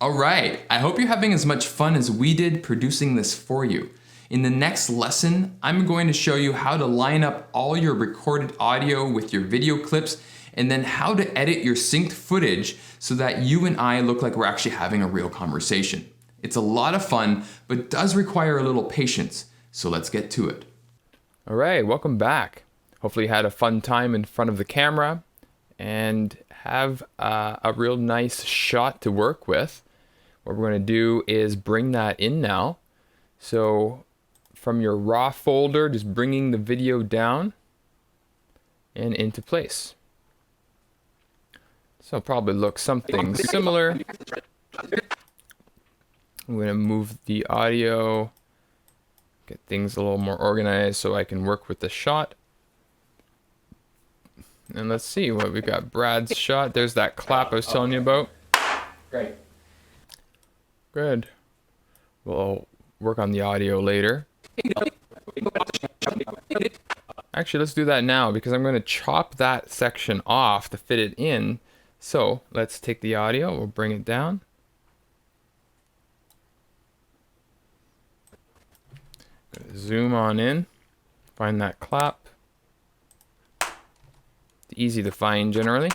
All right, I hope you're having as much fun as we did producing this for you. In the next lesson, I'm going to show you how to line up all your recorded audio with your video clips and then how to edit your synced footage so that you and I look like we're actually having a real conversation. It's a lot of fun, but does require a little patience, so let's get to it. All right, welcome back. Hopefully you had a fun time in front of the camera and have a real nice shot to work with. What we're going to do is bring that in now. So from your raw folder, just bringing the video down and into place. So it'll probably look something similar. I'm going to move the audio, get things a little more organized so I can work with the shot. And let's see what we've got. Brad's shot. There's that clap I was telling you about. Great. Good. We'll work on the audio later. Actually, let's do that now because I'm going to chop that section off to fit it in. So let's take the audio, we'll bring it down. Zoom on in, find that clap. It's easy to find generally.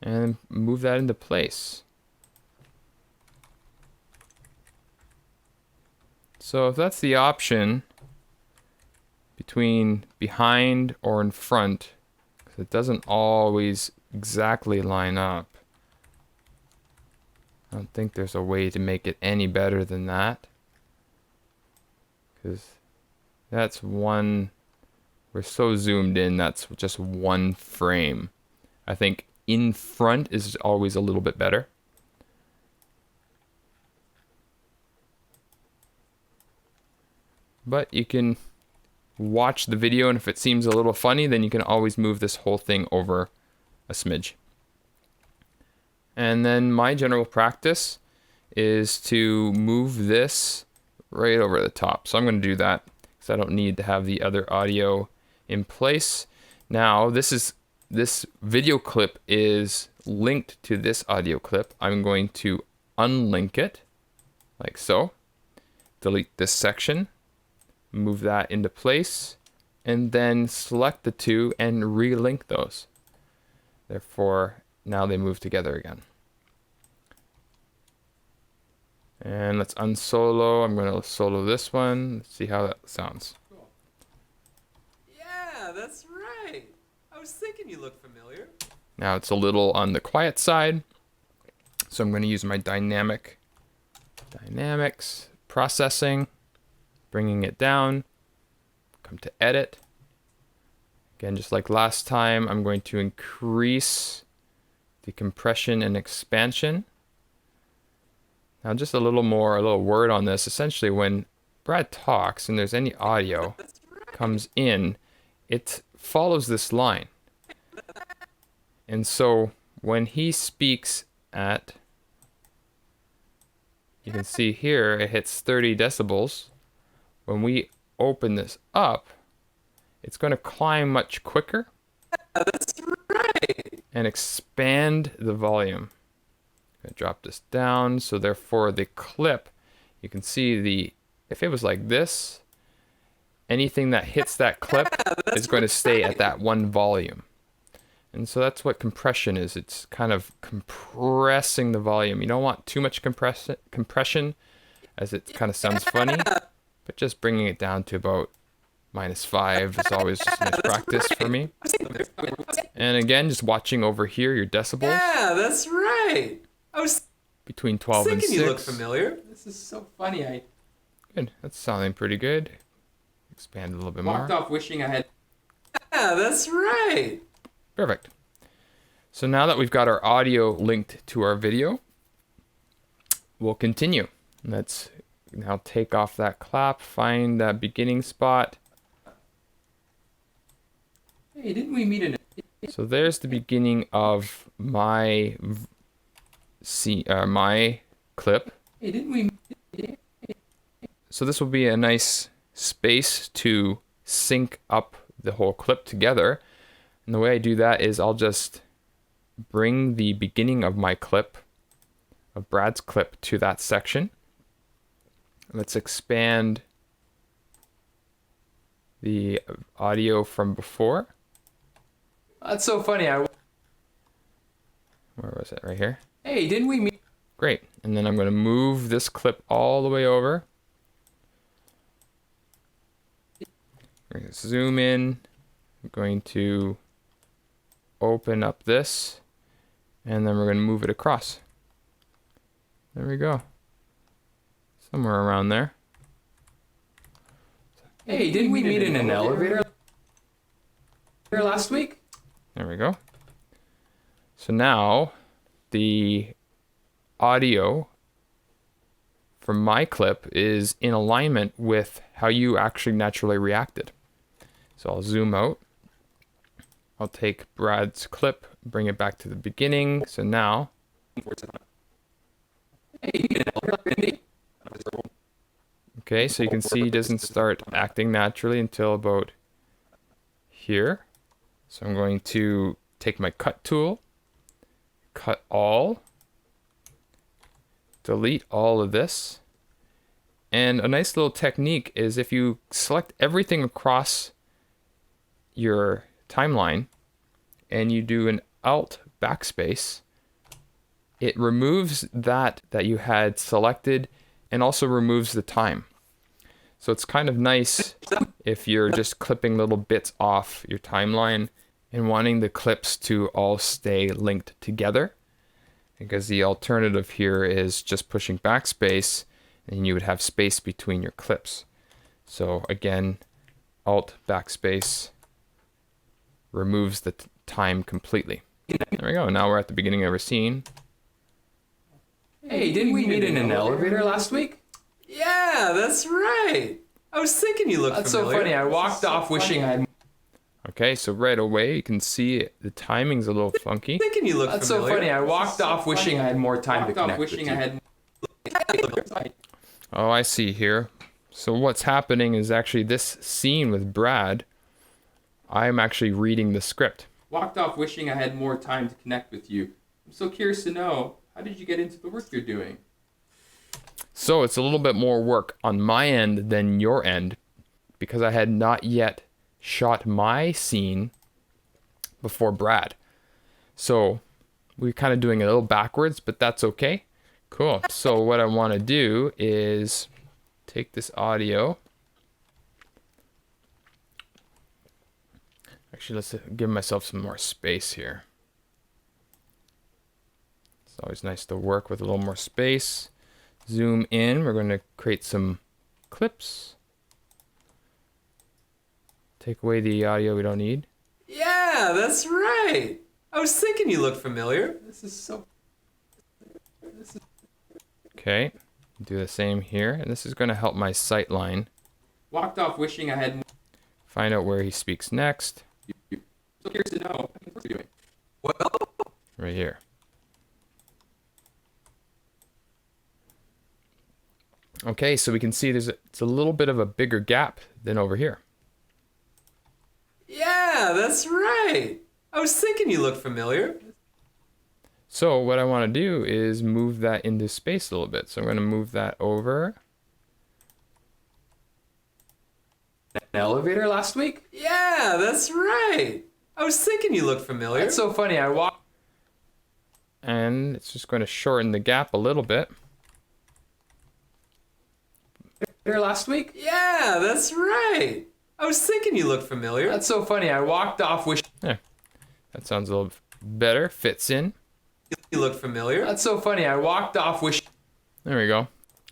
And move that into place. So if that's the option between behind or in front, because it doesn't always exactly line up. I don't think there's a way to make it any better than that. Because that's one, we're so zoomed in, that's just one frame. I think in front is always a little bit better. But you can watch the video, and if it seems a little funny, then you can always move this whole thing over a smidge. And then my general practice is to move this right over the top. So I'm going to do that because I don't need to have the other audio in place. Now this video clip is linked to this audio clip. I'm going to unlink it like so. Delete this section. Move that into place, and then select the two and relink those. Therefore, now they move together again. And let's unsolo. I'm going to solo this one. Let's see how that sounds. Cool. Yeah, that's right. I was thinking you looked familiar. Now it's a little on the quiet side, so I'm going to use my dynamics processing. Bringing it down, come to edit. Again, just like last time, I'm going to increase the compression and expansion. Now just a little word on this. Essentially, when Brad talks and there's any audio comes in, it follows this line. And so when he speaks at, you can see here, it hits 30 decibels. When we open this up, it's going to climb much quicker. That's right. And expand the volume. I'm going to drop this down, so therefore the clip, you can see if it was like this, anything that hits that clip is going to stay at that one volume. And so that's what compression is. It's kind of compressing the volume. You don't want too much compression, as it kind of sounds funny. But just bringing it down to about -5 is always just nice practice for me. And again, just watching over here, your decibels. Yeah, that's right. I was between 12 and 6. You look familiar. This is so funny. Good. That's sounding pretty good. Expand a little bit Walked more. off wishing I had. Yeah, that's right. Perfect. So now that we've got our audio linked to our video, we'll continue. Let's now take off that clap, find that beginning spot. Hey, didn't we meet in a... So there's the beginning of my my clip. Hey, didn't we... So this will be a nice space to sync up the whole clip together. And the way I do that is I'll just bring the beginning of my clip of Brad's clip to that section. Let's expand the audio from before. That's so funny. Where was it? Right here. Hey, didn't we meet? Great. And then I'm going to move this clip all the way over. We're going to zoom in. I'm going to open up this, and then we're going to move it across. There we go. Somewhere around there. Hey, didn't we meet in an elevator last week? There we go. So now the audio from my clip is in alignment with how you actually naturally reacted. So I'll zoom out. I'll take Brad's clip, bring it back to the beginning. So now, okay, so you can see he doesn't start acting naturally until about here. So I'm going to take my cut tool, cut all, delete all of this. And a nice little technique is if you select everything across your timeline and you do an Alt backspace, it removes that you had selected and also removes the time. So it's kind of nice if you're just clipping little bits off your timeline and wanting the clips to all stay linked together, because the alternative here is just pushing backspace and you would have space between your clips. So again, Alt backspace removes the time completely. There we go. Now we're at the beginning of our scene. Hey, didn't we meet in an elevator last week? Yeah, that's right. I was thinking you looked That's familiar. so funny. I walked off wishing I had. Okay, so right away you can see the timing's a little funky. Thinking you looked That's so familiar. funny. I walked off wishing I had more time to connect with you. Oh, I see here. So what's happening is actually this scene with Brad, I'm actually reading the script. Walked off wishing I had more time to connect with you. I'm so curious to know, how did you get into the work you're doing? So it's a little bit more work on my end than your end, because I had not yet shot my scene before Brad. So we're kind of doing it a little backwards, but that's okay. Cool. So what I want to do is take this audio. Actually, let's give myself some more space here. It's always nice to work with a little more space. Zoom in. We're going to create some clips. Take away the audio we don't need. Yeah, that's right. I was thinking you looked familiar. This is so. Okay. Do the same here. And this is going to help my sight line. Walked off wishing I had more. Find out where he speaks next. So curious to know, what you're doing. Well, Right here. Okay, so we can see it's a little bit of a bigger gap than over here. yeah, that's right. I was thinking you looked familiar. So what I want to do is move that into space a little bit. So I'm going to move that over. An elevator last week? Yeah, that's right. I was thinking you looked familiar. That's so funny. I walked. And it's just going to shorten the gap a little bit. Here last week? Yeah, that's right. I was thinking you looked familiar. That's so funny. I walked off wishing. Yeah, that sounds a little better. Fits in. You look familiar. That's so funny. I walked off wishing. There we go.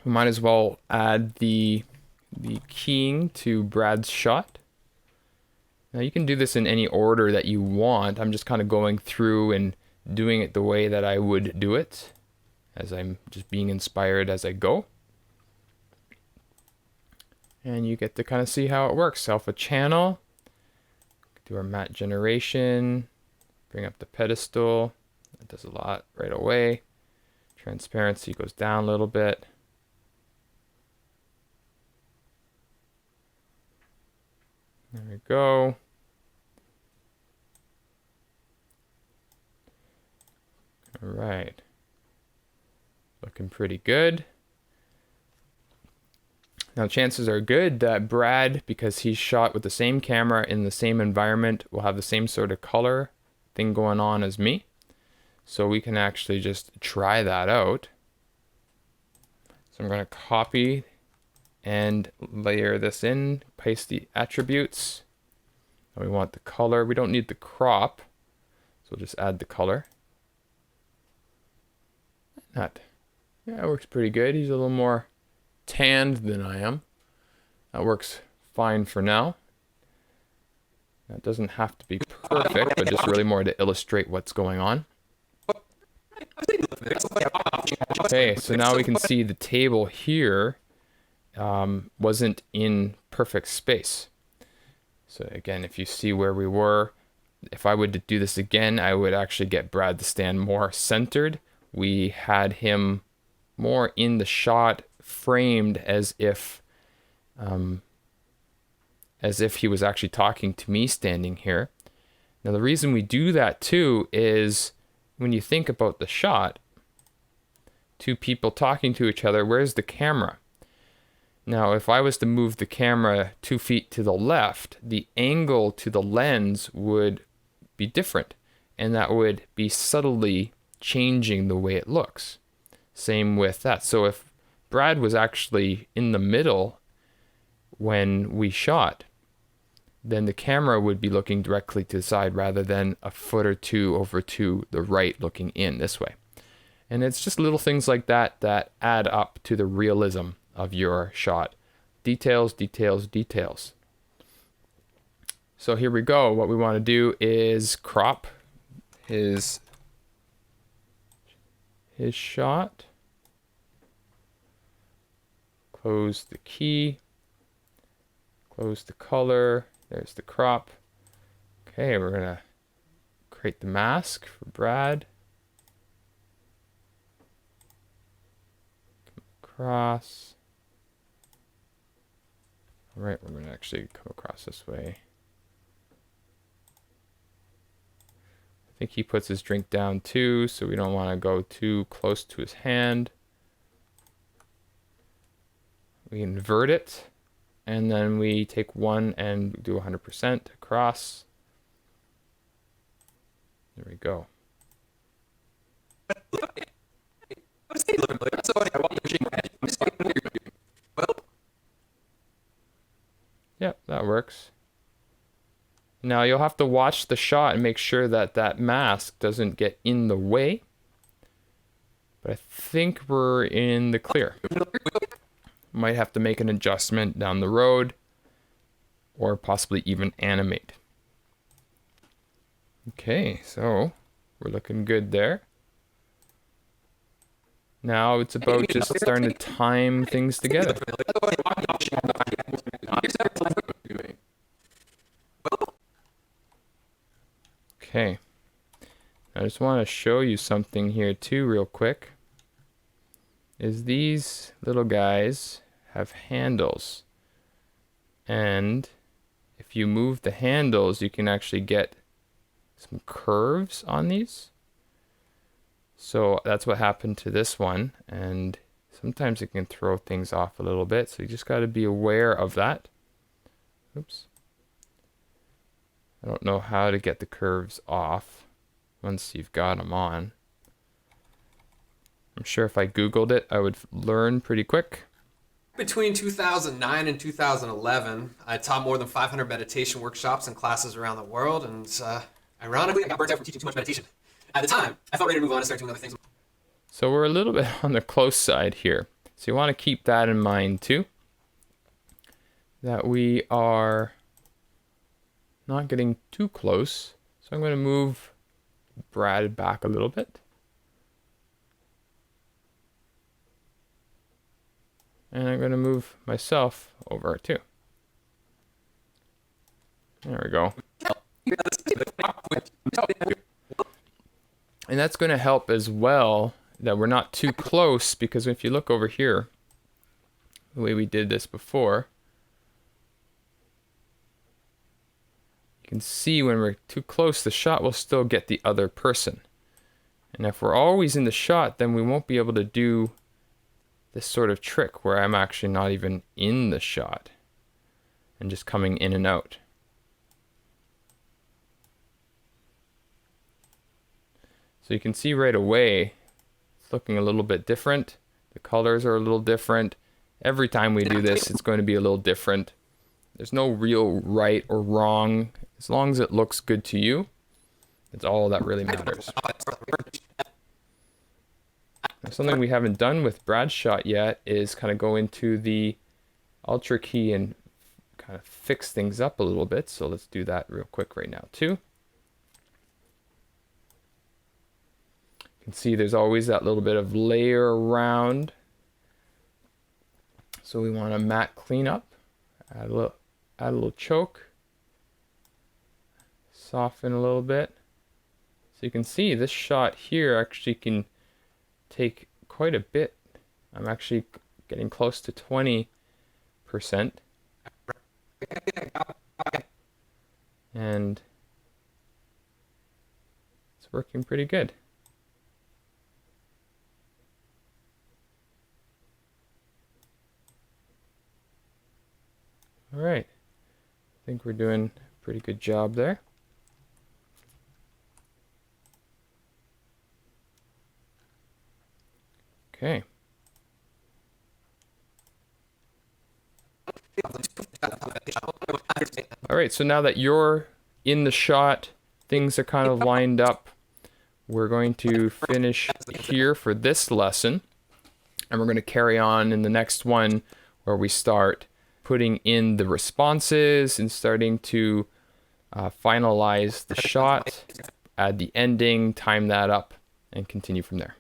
We might as well add the keying to Brad's shot. Now you can do this in any order that you want. I'm just kind of going through and doing it the way that I would do it, as I'm just being inspired as I go. And you get to kind of see how it works. Alpha channel, do our matte generation, bring up the pedestal. That does a lot right away. Transparency goes down a little bit. There we go. All right. Looking pretty good. Now chances are good that Brad, because he's shot with the same camera in the same environment, will have the same sort of color thing going on as me. So we can actually just try that out. So I'm going to copy and layer this in, paste the attributes. And we want the color. We don't need the crop, so we'll just add the color. Yeah, it works pretty good. He's a little more tanned than I am. That works fine for now. That doesn't have to be perfect, but just really more to illustrate what's going on. Okay, so now we can see the table here wasn't in perfect space. So again, if you see where we were, if I would to do this again, I would actually get Brad to stand more centered. We had him more in the shot, framed as if he was actually talking to me standing here. Now the reason we do that too is when you think about the shot, two people talking to each other, where's the camera? Now, if I was to move the camera 2 feet to the left, the angle to the lens would be different, and that would be subtly changing the way it looks. Same with that. So if Brad was actually in the middle when we shot, then the camera would be looking directly to the side rather than a foot or two over to the right looking in this way. And it's just little things like that that add up to the realism of your shot. Details, details, details. So here we go. What we want to do is crop his shot. Close the key. Close the color. There's the crop. Okay, we're gonna create the mask for Brad. Come across. All right, we're gonna actually come across this way. I think he puts his drink down too, so we don't want to go too close to his hand. We invert it, and then we take one and do 100% across. There we go. Yep, that works. Now you'll have to watch the shot and make sure that that mask doesn't get in the way. But I think we're in the clear. Might have to make an adjustment down the road or possibly even animate. Okay, so we're looking good there. Now it's about just starting to time things together. Okay, I just want to show you something here too real quick. Is these little guys have handles, and if you move the handles you can actually get some curves on these. So that's what happened to this one, and sometimes it can throw things off a little bit, so you just got to be aware of that. Oops. I don't know how to get the curves off once you've got them on. I'm sure if I Googled it, I would learn pretty quick. Between 2009 and 2011, I taught more than 500 meditation workshops and classes around the world, and ironically, I got burnt out from teaching too much meditation. At the time, I felt ready to move on and start doing other things. So we're a little bit on the close side here. So you want to keep that in mind too. That we are not getting too close. So I'm going to move Brad back a little bit. And I'm going to move myself over too. There we go. And that's going to help as well that we're not too close, because if you look over here, the way we did this before, you can see when we're too close, the shot will still get the other person. And if we're always in the shot, then we won't be able to do this sort of trick where I'm actually not even in the shot and just coming in and out. So you can see right away, it's looking a little bit different. The colors are a little different. Every time we do this, it's going to be a little different. There's no real right or wrong. As long as it looks good to you, that's all that really matters. Now, something we haven't done with Brad's shot yet is kind of go into the Ultra key and kind of fix things up a little bit. So let's do that real quick right now too. You can see there's always that little bit of layer around. So we want to matte clean up, add a little choke, soften a little bit. So you can see this shot here actually can take quite a bit. I'm actually getting close to 20%. And it's working pretty good. All right, I think we're doing a pretty good job there. Okay. All right, so now that you're in the shot, things are kind of lined up. We're going to finish here for this lesson, and we're going to carry on in the next one where we start putting in the responses and starting to finalize the shot, add the ending, time that up, and continue from there.